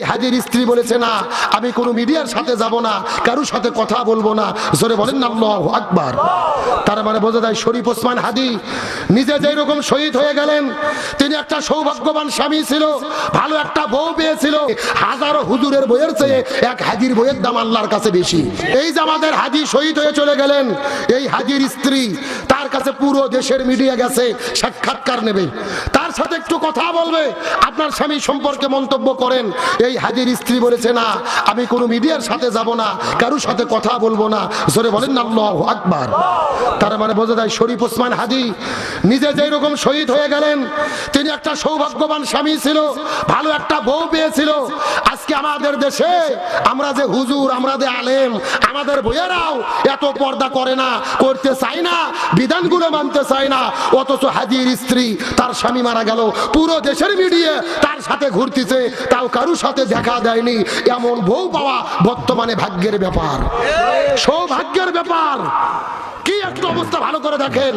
হাজির স্ত্রী বলেছে না, আমি কোনো মিডিয়ার সাথে যাব না, কারোর সাথে কথা বলবো না। জোরে বলেন না আল্লাহু আকবার। তার মানে বোঝা যায় শরীফ ওসমান হাদি নিজে যেই রকম শহীদ হয়ে গেলেন, তিনি একটা সৌভাগ্যবান স্বামী ছিল, ভালো একটা বউ পেয়েছিল। হাজারো হুজুরের বইয়ের চেয়ে এক হাজির বইয়ের দাম আল্লাহর কাছে বেশি। এই যে আমাদের হাজি শহীদ হয়ে চলে গেলেন, এই হাজির স্ত্রী, তার কাছে পুরো দেশের মিডিয়া গেছে সাক্ষাৎকার নেবে, তার সাথে একটু কথা বলবে, আপনার স্বামী সম্পর্কে মন্তব্য করেন। এই হাজির স্ত্রী বলেছে না, আমি কোনো মিডিয়ার সাথে যাব না, কারোর সাথে কথা বলবো না। জোরে বলেন না আল্লাহু আকবার। তার মানে বোঝা যায় শরীফ ওসমান হাদি নিজে যেই রকম শহীদ হয়ে গেলেন, তিনি একটা সৌভাগ্যবান স্বামী ছিল, ভালো একটা বউ পেয়েছিল। আজকে আমাদের দেশে আমরা যে হুজুর, আমরা যে আলেম, আমাদের বইয়েরাও এত পর্দা করে না, করতে চায় না, বিধানগুলো মানতে চায় না, অথচ হাজির স্ত্রী, তার স্বামী মারা গেল, পুরো দেশের মিডিয়া তার সাথে ঘুরতেছে, তাও কারোর সাথে দেখা দেয়নি। এমন বউ পাওয়া বর্তমানে ভাগ্যের ব্যাপার, সৌভাগ্যের ব্যাপার। কি একটা অবস্থা, ভালো করে দেখেন।